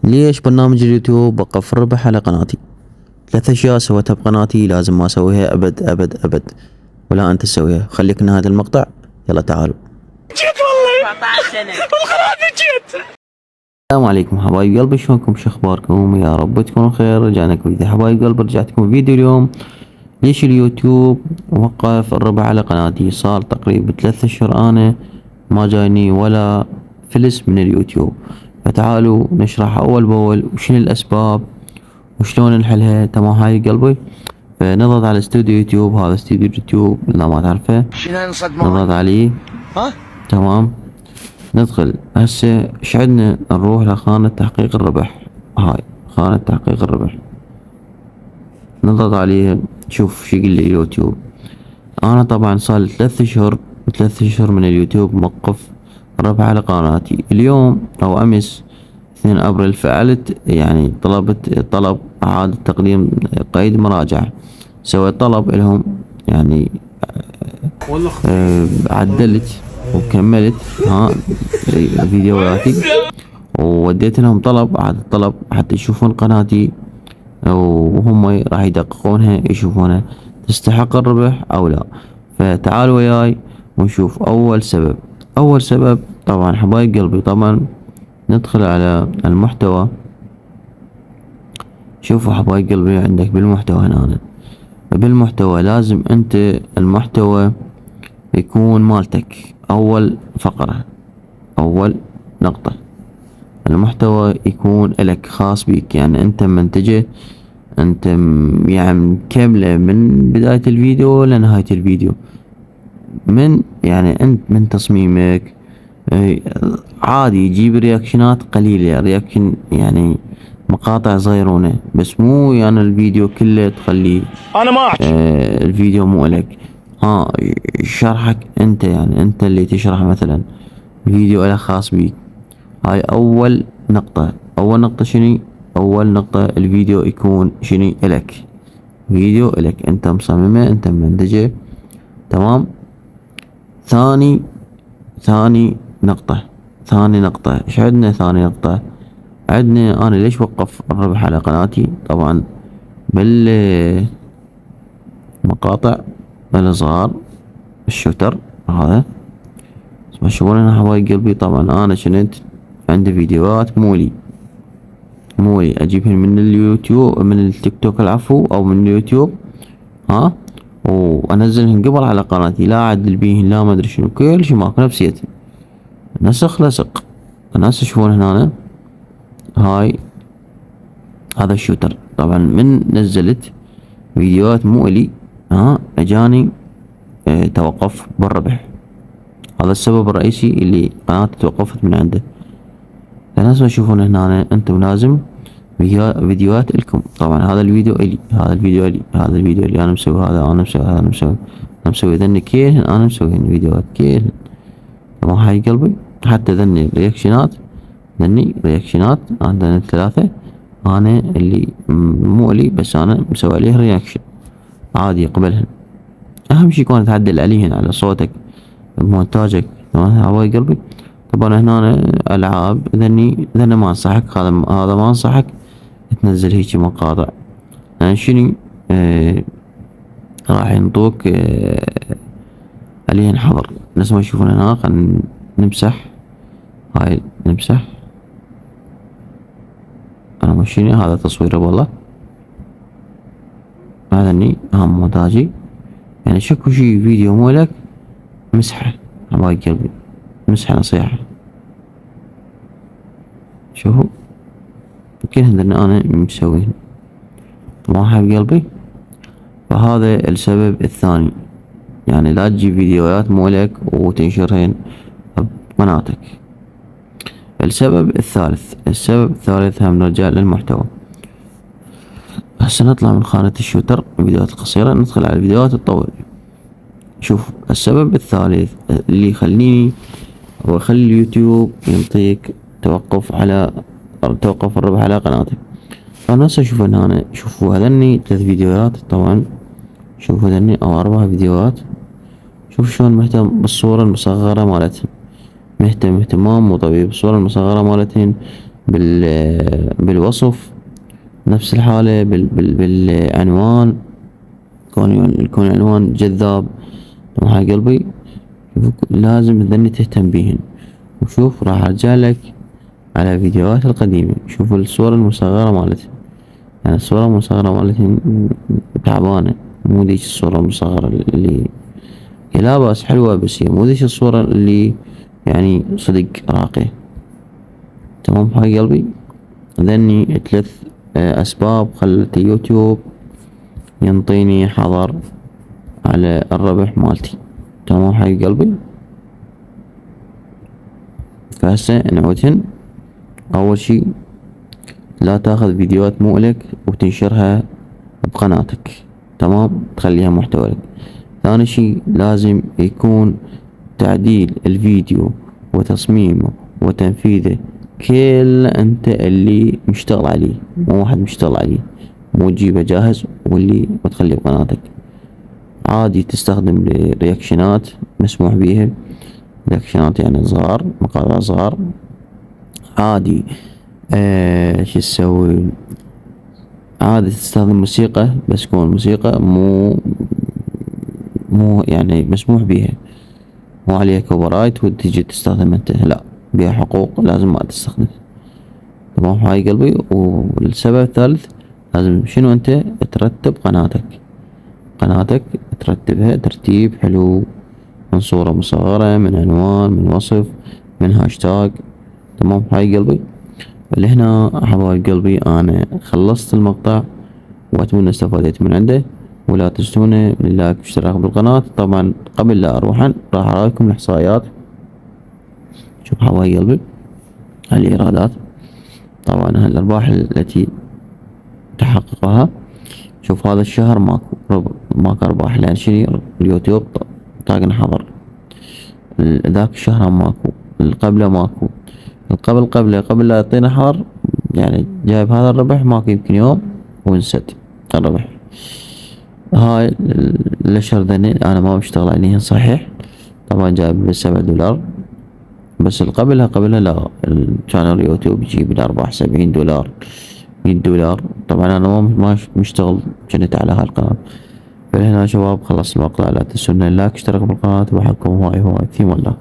ليش برنامج اليوتيوب وقف الربح على قناتي؟ 3 اشياء سويتها بقناتي لازم ما اسويها ابد ابد ابد، ولا انت تسويها. خليك نهاية المقطع، يلا تعالوا. جيت والله 14 سنة بالقناة جيت. السلام عليكم حبايب قلبي، شلونكم؟ شو اخباركم؟ يا رب تكونوا خير. رجعنا لكم فيديو حبايب قلبي، رجعت لكم فيديو اليوم. ليش اليوتيوب وقف الربح على قناتي؟ صار تقريبا 3 اشهر انا ما جايني ولا فلس من اليوتيوب. فتعالوا نشرح اول باول وشنو الاسباب وشلون نحلها. تمام هاي قلبي. فنضغط على استوديو يوتيوب، هذا استوديو يوتيوب لا ما تعرفه، شنو نصدمه؟ نضغط عليه. ها؟ تمام. ندخل هسه ايش عندنا؟ نروح لخانة تحقيق الربح. هاي خانة تحقيق الربح، نضغط عليها. شوف شو يقول لي اليوتيوب. انا طبعا صار لي 3 اشهر من اليوتيوب موقف الربح على قناتي. اليوم او امس 2 ابريل فعلت يعني طلب اعادة تقديم قيد مراجعة. سويت طلب لهم يعني عدلت وكملت فيديوهاتي، ووديت لهم طلب اعادة طلب حتى يشوفون قناتي وهم راح يدققونها يشوفونها تستحق الربح او لا. فتعالوا وياي ونشوف اول سبب طبعا حبايب قلبي. طبعا ندخل على المحتوى. شوفوا حبايب قلبي، عندك بالمحتوى هنا، بالمحتوى لازم انت المحتوى يكون مالتك. اول فقرة، اول نقطة، المحتوى يكون الك خاص بيك، يعني انت منتجه، انت يعني كاملة من بداية الفيديو لنهاية الفيديو. من يعني انت من تصميمك. عادي يجيب رياكشنات قليلة، رياكشن يعني مقاطع صغيرونة، بس مو يعني الفيديو كله تخليه انا معك. الفيديو مو لك. شرحك انت، يعني انت اللي تشرح مثلا الفيديو له خاص بيك. هاي اول نقطة. اول نقطة شنو؟ اول نقطة الفيديو يكون شنو الك، فيديو الك انت مصممه انت منتجه. تمام. ثاني نقطة، ايش عندنا ثاني نقطة؟ عندنا انا ليش وقف الربح على قناتي. طبعا بالمقاطع الصغار، الشوتر هذا اسمه شغل انا حبايب قلبي. طبعا انا شنت عندي فيديوهات مولي اجيبهن من اليوتيوب، من التيك توك العفو، او من اليوتيوب. وانزلهن قبل على قناتي، لا اعدل بيهن لا ما ادري شنو، كل شي ماكو نفسيتهن نسخ لصق. الناس تشوفون هنا هاي هذا الشوتر. طبعا من نزلت فيديوهات مو الي اجاني توقف بالربح. هذا السبب الرئيسي اللي قناتي توقفت من عنده. الناس ما يشوفون هنا انتم لازم فيديوهات الكم. طبعا هذا الفيديو الي، هذا الفيديو اللي انا مسوي، هذا انا مسوي، هذا انا مسوي ذني كيلهن، انا مسوي فيديوهات كيلهن. تمام هاي قلبي. حتى ذني رياكشنات عندنا 3 انا اللي مو الي، بس انا مسوي عليه رياكشن عادي يقبلهن. اهم شي يكون تعدل عليهن على صوتك بمونتاجك. تمام هاي قلبي. طبعا هنا العاب ذني ما انصحك، هذا ما انصحك تنزل هيجي مقاطع. يعني شنو راح ينطوك عليهن حظر. نفس ما يشوفون هنا. خلينا نمسح هاي، نمسح. انا مشيني هذا تصويره والله، هذا اني مونتاجي. يعني شكو شي فيديو مو لك مسحه حبايب قلبي، مسحه نصيحة. شوفوا كلهن انا مسويهن. طبعا حبايب قلبي. فهذا السبب الثاني، يعني لا تجيب فيديوهات مو لك وتنشرهن بقناتك. السبب الثالث هم نرجع للمحتوى. هسه نطلع من خانة الشوتر الفيديوهات القصيرة، ندخل على الفيديوهات الطويلة. شوف السبب الثالث اللي يخليني ويخلي اليوتيوب ينطيك توقف الربح على قناتك. فانا هسه شوف هنا، شوفوا هذني 3 فيديوهات. طبعا شوفوا هذني او 4 فيديوهات. شوف شلون مهتم بالصورة المصغرة مالتهن، اهتمام مو طبيعي بالصورة المصغرة مالتهن. بالوصف نفس الحالة، بالعنوان، يكون العنوان جذاب. تمام حبايب قلبي، لازم تظني تهتم بيهن. وشوف راح ارجع لك على فيديوهات القديمة، شوف الصور المصغرة مالتهن، يعني الصورة المصغرة مالتهن تعبانة، مو ذيك الصورة المصغرة اللي هي لا بأس حلوة، بس هي مو ذيك الصورة اللي يعني صدق راقية. تمام حبايب قلبي، ذني 3 أسباب خلت اليوتيوب ينطيني حظر على الربح مالتي. تمام حبايب قلبي، فهسه نعودهن. أول شي لا تاخذ فيديوهات مو إلك وتنشرها بقناتك، تمام، تخليها محتوى لك. ثاني شي لازم يكون تعديل الفيديو وتصميمه وتنفيذه كله انت اللي مشتغل عليه، مو واحد مشتغل عليه، مو تجيبه جاهز واللي وتخليه بقناتك. عادي تستخدم رياكشنات مسموح بيها، رياكشنات يعني صغار، مقاطع صغار عادي. شو تسوي، عادي تستخدم موسيقى، بس تكون موسيقى مو يعني مسموح بيها، مو عليها كوبرايت وتجي تستخدم انت، لا، بيها حقوق لازم ما تستخدم. تمام حبايب قلبي. والسبب الثالث لازم شنو انت ترتب قناتك ترتبها ترتيب حلو، من صورة مصغرة، من عنوان، من وصف، من هاشتاج. تمام حبايب قلبي. لهنا حبايب قلبي انا خلصت المقطع، واتمنى استفاديت من عنده. ولا تنسونا من اللايك والاشتراك بالقناة. طبعا قبل لا اروح راح اراكم الاحصائيات. شوف حبايب قلبي الايرادات، طبعا الارباح التي تحققها. شوف هذا الشهر ماكو ارباح، لان شنو اليوتيوب طاقنا حظر. ذاك الشهر ماكو، قبله ماكو، قبل لا يعطينا حظر، يعني جايب هذا الربح ماكو يمكن يوم ونسد الربح. هاي الاشهر ذني انا ما بشتغل عليهن صحيح، طبعا جايب $7، بس قبلها لا، كان اليوتيوب يجيب الارباح $70 $100. طبعا انا ما مشتغل كنت على هاي القناة. فلهنا شباب خلص المقطع، لا تنسونا اللايك اشتركوا بالقناة، وبحبكم هواي هواي في الله.